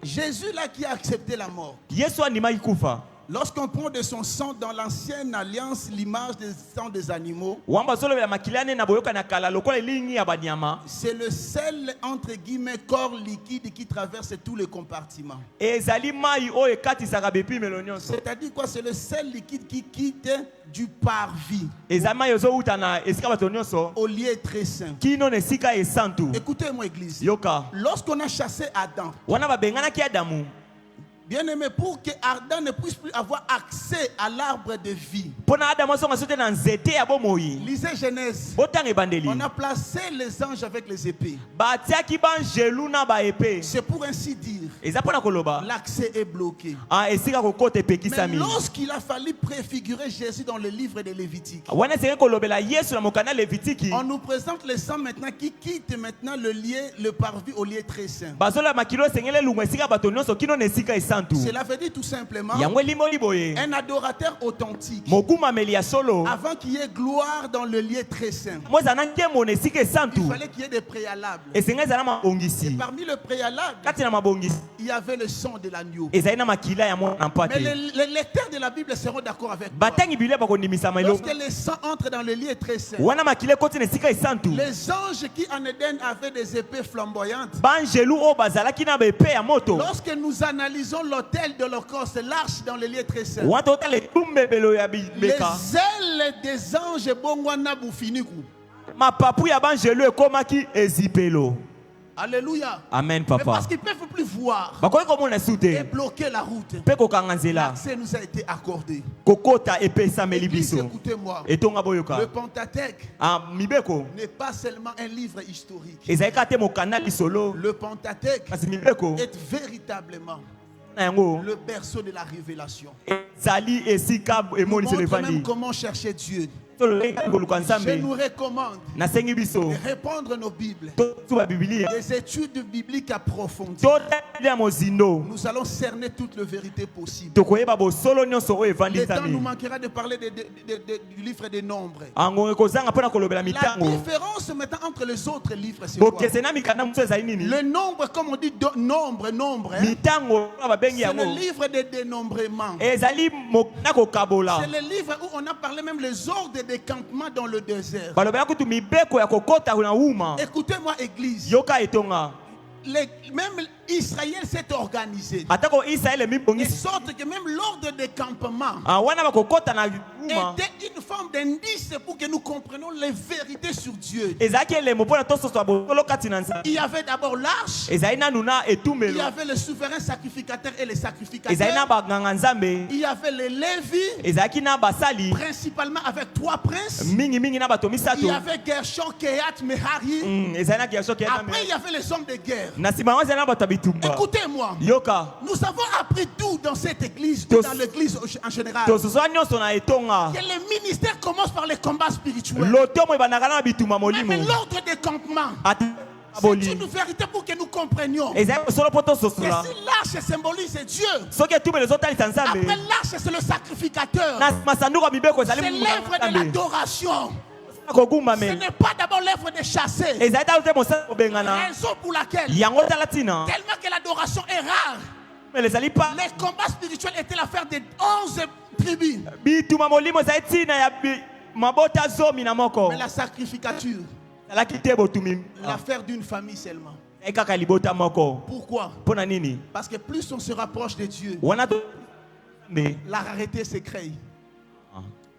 Jésus là qui a accepté la mort. Yesu andima ikufa. Lorsqu'on prend de son sang dans l'ancienne alliance l'image des sang des animaux, Wamba solo ya makilane na boyoka na kala lokola lingi ya banyama. c'est le seul entre guillemets corps liquide qui traverse tous les compartiments. Ezali mai o ekatisaka bepi melonyonso. C'est-à-dire quoi? C'est le seul liquide qui quitte du parvis Ezali mai ozo uta na esika bato nyonso. au lieu très saint. Kino ne sika esantu. Écoutez-moi, église. Yoka. Lorsqu'on a chassé Adam, Wana babengana ki Adamu. Bien-aimé, pour que Adam ne puisse plus avoir accès à l'arbre de vie. Pona Adam songa sote na nzete ya bomoi. Lisez Genèse. Botanga ebandeli. On a placé les anges avec les épées. Batiaki banjelu na ba épée. C'est pour ainsi dire. Eza pona koloba. L'accès est bloqué. Ah esika kokota Mais epekisami. lorsqu'il a fallu préfigurer Jésus dans le livre des Lévitiques, Wana senge kolobela Yesu na mokana Levitiki. on nous présente les sangs maintenant qui quittent maintenant le parvis au lieu très saint. Bazola makilo sengele lungu esika bato nyonso kino na esika esantu. Cela veut dire tout simplement Yango limoli boye. un adorateur authentique. Mokumameli ya solo. Avant qu'il y ait gloire dans le lieu très saint, Mozana nkemo na esika esantu. il fallait qu'il y ait des préalables. Esenga ezala Et mabongisi. parmi les préalables, Kati na mabongisi. il y avait le sang de l'agneau. Ezali na makila ya mwana Mais mpate. les lecteurs de la Bible seront d'accord avec moi. Batangi biblia bakondimisa mailo. Lorsque le sang entre dans le lieu très saint, Wana makila koti na esika esantu. les anges qui en Éden avaient des épées flamboyantes, Banjelu o bazalaki na bepe ya moto. lorsque nous analysons l'autel de l'Holocauste, l'arche dans le lieu très saint, Watu otale tumbebelo ya les beka. ailes des anges bongwana bufiniku. Mapapu ya banjelu ekomaki ezipelo. Alléluia. Amen Mais parce papa. qu'ils ne peuvent plus voir Bakoki komona et sute. bloquer la route, Pe kokanga nzela. l'accès nous a été accordé. Kokota epesameli Église, biso. écoutez-moi. Etonga Le boyoka. Pentateuque Ah mibeko. n'est pas seulement un livre historique. Ezali kate mokanda lisolo. Le Pentateuque Kasi mibeko. est véritablement Na yango. le berceau de la révélation. Ezali esika Nous emoni montre selevandi. même comment chercher Dieu. Tolo lenga koluka Je nzambe. nous recommande Nasengi biso. de répandre nos Bibles, Tosuba biblia. des études bibliques approfondies. Totalia mozindo. Nous allons cerner toute la vérité possible. Tokoyeba bosolo nyonso oyo evandi Le temps nous nzambe. manquera de parler du livre des Nombres. Ango ekozanga mpona kolobela La mitango. différence maintenant entre les autres livres, c'est quoi? Bokese na mikanda mosusu ezali nini? Le nombre, comme on dit, nombre, hein, Mitango babengi c'est le yango. livre de dénombrement. Ezali mokanda kokabola. C'est le livre où on a parlé même les ordres de campement dans le désert. Balobela kutu mibeko ya kokota na uma. Écoutez-moi, Église. Yoka etonga. Même Israël s'est organisé. Atako Israël De mibongisi. sorte que même l'ordre de campement Wana bakokota na uma. était une forme d'indice pour que nous comprenions les vérités sur Dieu. Ezaki elemo mpona tososola bosolo kati na nzambe. Il y avait d'abord l'arche, Ezali nanu na il y etumelo. avait le souverain sacrificateur et les Ezali na sacrificateurs, baganga nzambe. il y avait les Lévis, Ezalaki na basali. principalement avec 3 princes. Mingi na bato Il misato. y avait Gershon, Kehat, Merari. Ezali na kiaso kia Après, il y avait les hommes de guerre. na nsima wango ezali na bato ya bitumba. Écoutez-moi, Yoka. nous avons appris tout dans cette église, tout dans l'église en général. tososola nyonso na etonga. Que le ministère commence par les combats spirituels. Lotomo ebandaka na bitumba Mais molimo. l'ordre des campements, Ata c'est boli. une vérité pour que nous comprenions. Ezali kosolo mpo Que tososola. si l'arche symbolise Dieu, Soki etumelo ezotalisa nzambe. après l'arche c'est le sacrificateur. Na masanduku ya mibeko ezali C'est l'œuvre de l'adoration. Ce kogumbamela. n'est pas d'abord l'œuvre de chasser. Ezali talo te mosala kobengana. Raison pour laquelle, Yango tala ntina. tellement que l'adoration est rare, Mais ezali pa. les combats spirituels étaient l'affaire de 11 tribus. Bituma molimo ezali ntina ya mabota zomi na moko. Mais la sacrificature, ezalaki te botumi. l'affaire d'une famille seulement. Ezali kaka libota moko. Pourquoi? Mpona nini? Parce que plus on se rapproche de Dieu, Wana to. Mais. la rareté se crée.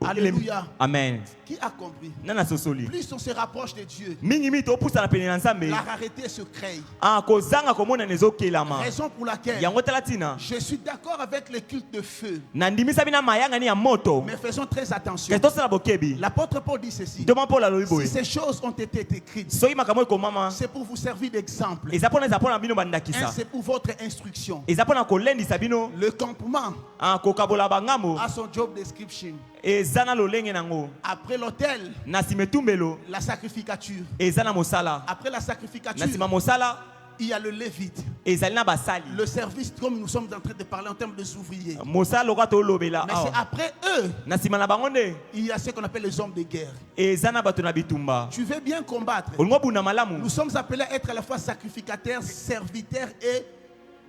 Alléluia. Amen. Qui a compris? Nana sosoli. Plus on se rapproche de Dieu, Mingi mi topusa na pene na nzambe. la rareté se crée. Ah kozanga komona nezokelama. Raison pour laquelle Yango tala ntina. je suis d'accord avec le culte de feu. Na ndimisa bina mayanga ni ya moto. Mais faisons très attention. Ke tosala bokebi. L'apôtre Paul dit ceci. Demande Paul alobi Si boye. ces choses ont été écrites, Soki makambo ekomama. c'est pour vous servir d'exemple. Eza pona bino Hein, bandakisa. c'est pour votre instruction. Eza pona kolendisa bino. Le campement Ah kokabola bangambo. a son job description. Eza na lolenge nango. Après l'autel, Na nsima etumbelo. la sacrificature. Eza na mosala. Après la Na sacrificature, nsima mosala. il y a le lévite. Ezali na basali. Le service, comme nous sommes en train de parler en termes des ouvriers. Mosala loka tolobela. Mais c'est après eux, Na nsima na bango nde. il y a ce qu'on appelle les hommes de guerre. Eza na bato na bitumba. Tu veux bien combattre. Olingo buna malamu. Nous sommes appelés à être à la fois sacrificateurs, serviteurs et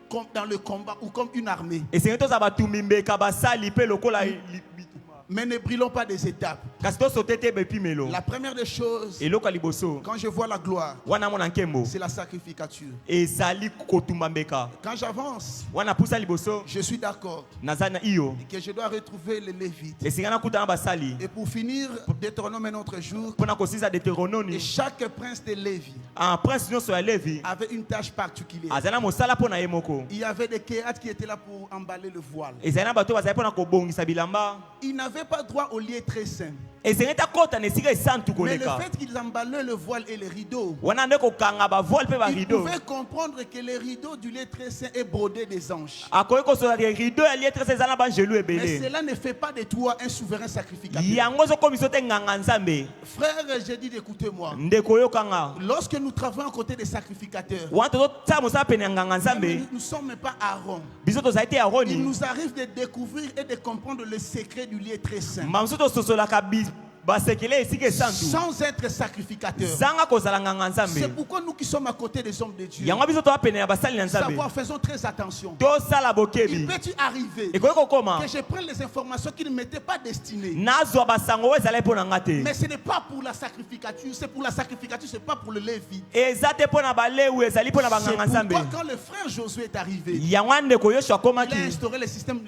comme dans le combat ou comme une armée. Esenge toza batumbi mbeka basali pe lokola bitumba. Mais ne brûlons pas des étapes. kasi tosote te bepimelo La première des choses, eloko ya liboso quand je vois la gloire, wana mona nkembo c'est la sacrificature. ezali kotumba mbeka Quand j'avance, wana pusa liboso je suis d'accord naza na iyo que je dois retrouver les Lévites. esinga nakutana basali Et pour finir, Deutéronome un autre jour, mpona kosisa et deutéronome chaque prince de Lévi en prince nyonso ya levi avait une tâche particulière. azali na mosala mpo na ye moko Il y avait des kéhates qui étaient là pour emballer le voile. ezali na bato bazali mpona kobongisa bilamba Ils n'avaient pas droit au lieu très saint. esengeli takota na esika esantu Mais le koleka fait qu'ils emballaient le voile et les rideaux, wana nde kokanga bavoile mpe ils barideau pouvaient comprendre que les rideaux du lieu très saint est brodé des anges. akoki kosola rideau ya lietrese eza na banjelu Mais ebele cela ne fait pas de toi un souverain sacrificateur. yango ozokomisa te nganga nzambe Frère, j'ai dit d'écouter-moi. ndeko oyokanga Lorsque nous travaillons à côté des sacrificateurs, wana tozosala mosala pene ya nganga nzambe nous ne sommes pas Aaron. biso tozali te Il aroni nous arrive de découvrir et de comprendre le secret du lieu très saint. mamosu tososolaka basekele esika esantu Sans être sacrificateur. zanga kozala nganga C'est nzambe pourquoi nous qui sommes à côté des hommes de Dieu, yango biso toza pene ya basali na nzambe savoir, faisons très attention. tosala Il bokebi peut-tu arriver ekoki kokoma que je prenne les informations qui ne m'étaient pas destinées? nazwa basango oyo ezali mpo na nga te Mais ce n'est pas pour la sacrificature, c'est pour la sacrificature, c'est pas pour le Lévi. eza te mpo na balewi ezali mpo na C'est banganga nzambe pourquoi quand le frère Josué est arrivé, yango wana ndeko yoshua il a akomaki instauré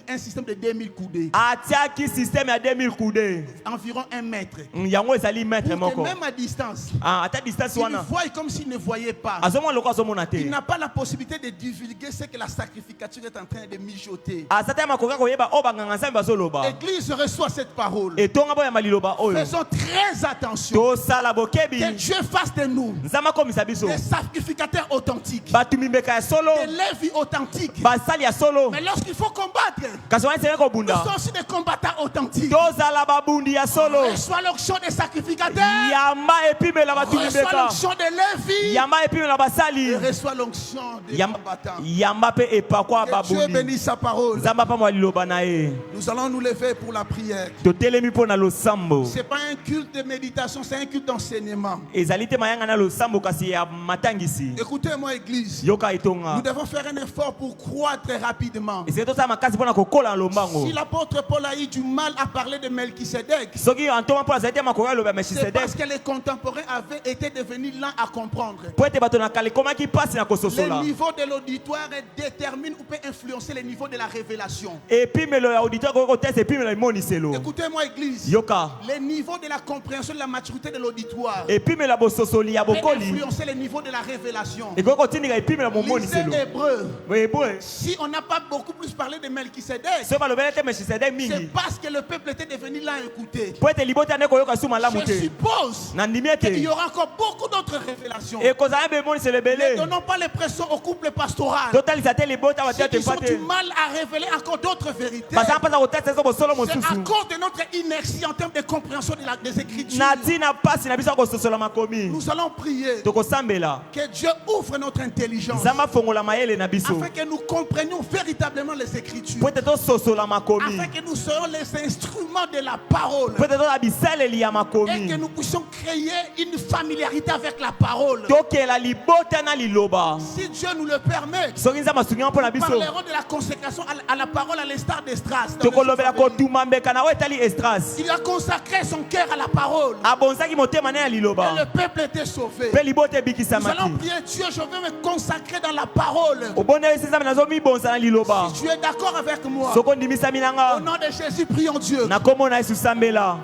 un système de 2000 coudées, atiaki systeme ya 2000 kude environ 1 mètre. yango ezali maître Pour que moko même à distance, ata distance il wana voit comme s'il ne voyait pas. azomona loko azomona Il te n'a pas la possibilité de divulguer ce que la sacrificature est en train de mijoter. aza te makoka koyeba oyo banganga nzambe bazoloba L'Église reçoit cette parole. etonga boyamba liloba oyo Faisons très attention. tosala bokebi Que Dieu fasse de nous nzambe akomisa biso des sacrificateurs authentiques, batumi mbeka ya solo des Lévis authentiques. basali ya solo Mais lorsqu'il faut combattre, kasi wana esengeli nous kobunda sommes aussi des combattants authentiques. tozala babundi ya solo Reçois l'onction des sacrificateurs, yamba epimela batumi reçois mbeka l'onction des Lévis, yamba epimela et basali reçois l'onction des combattants. yamba mpe epakwa Que Dieu babundi bénisse sa parole. nzambe apamwa liloba na ye Nous allons nous lever pour la prière. totelemi mpo na losambo Ce n'est pas un culte de méditation, c'est un culte d'enseignement. ezali te mayanga na losambo kasi ya matangisi Écoutez-moi, Église. yoka Nous etonga devons faire un effort pour croître rapidement. esengeli tosala makasi mpo na kokola na lombango Si l'apôtre Paul a eu du mal à parler de Melchisédek, soki antoma mpo azali te makoki aloba ya c'est melchisedek parce que les contemporains avaient été devenus lents à comprendre. po ete bato na kala ekomaki mpasi na Le kososola niveau de l'auditoire détermine ou peut influencer le niveau de la révélation. epimelo ya auditeur koki kotesa epimelo ya emoniselo Écoutez-moi, Église. yoka Le niveau de la compréhension de la maturité de l'auditoire epimelo ya bososoli ya peut bokoli influencer le niveau de la révélation. ekoki kotindika epimelo ya Lisez momoniselo Hébreu. boyeboye Si on n'a pas beaucoup plus parlé de Melchisédek, soki balobeli te melchisedek c'est mingi parce que le peuple était devenu lent à écouter. po ete libota nde koyoka su malamu Je te suppose nandimi qu'il y ete aura encore beaucoup d'autres révélations. ekozala mpe emoniselo Ne ebele donnons pas les pressions au couple pastoral. totalisa te libota batia Ceux te qui ont mpa du te mal à révéler encore d'autres vérités. bazala mpasa kotalisa so bosolo C'est à mosusu cause de notre inertie en termes de compréhension des Écritures. na ntina mpasi na biso ya kososola makomi Nous allons prier tokosambela que Dieu ouvre notre intelligence nzambe afongola mayele na biso afin que nous comprenions véritablement les Écritures, po ete tososola makomi afin que nous soyons les instruments de la parole po ete toza bisaleli ya et que makomi nous puissions créer une familiarité avec la parole. tokela libota na liloba Si Dieu nous le permet, soki nzambe asungi mpo na biso parlerons de la consécration à la parole à l'instar d'Estras. tokolobela kotuma mbeka na oyo etali estras Il a consacré son cœur à la parole abonzaki motema na ya et liloba le peuple était sauvé. mpe libota Nous ebikisamaki allons prier Dieu, je veux me consacrer dans la parole. obondelisi nzambe nazomibonza na liloba Si tu es d'accord avec moi, soki ondimisami na au nga nom de Jésus, prions Dieu. na kombo na yesu sambela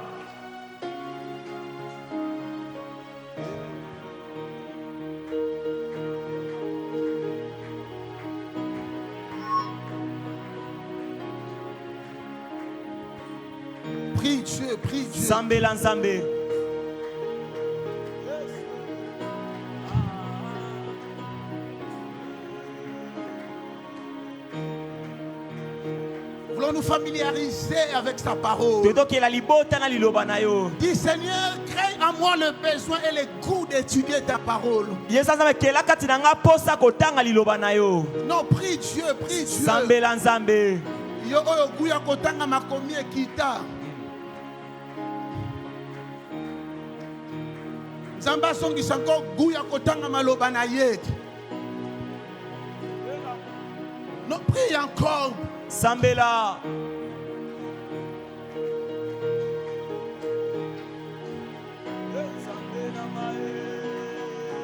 Prie Dieu, prie Dieu. sambela nzambe Voulons nous familiariser avec sa parole. totokela libota na liloba na yo Dis Seigneur, crée en moi le besoin et le goût d'étudier ta parole. yesu nzambe kela kati na nga mposa kotanga liloba na yo Non, prie Dieu, prie Dieu. sambela nzambe Yo oyo guya kotanga makomi ekita. Nzamba asongisa encore guya kotanga maloba na ye. Non, prie encore. sambela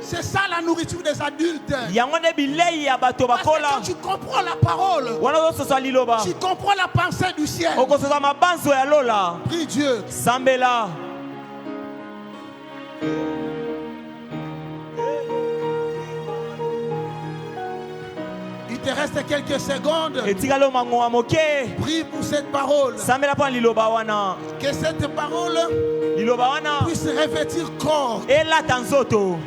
C'est ça la nourriture des adultes. yango nde bilei ya bato Parce que quand bakola tu comprends la parole, wana ozososa liloba tu comprends la pensée du ciel. okososa mabanzo ya lola Prie Dieu. sambela Il te reste quelques secondes. etikali omangonga moke Prie pour cette parole. sambela mpo na liloba wana Que cette parole liloba wana puisse revêtir corps. elata nzoto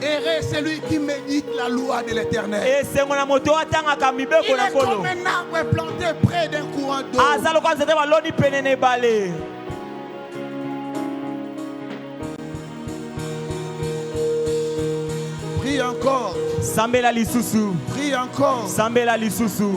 Heureux celui qui médite la loi de l'Éternel. esengo na moto oyo atangaka Il mibeko na est comme nkolo un arbre planté près d'un courant d'eau. aza lokola nzete baloni pene na ebale Prie encore. sambela lisusu Prie encore. sambela lisusu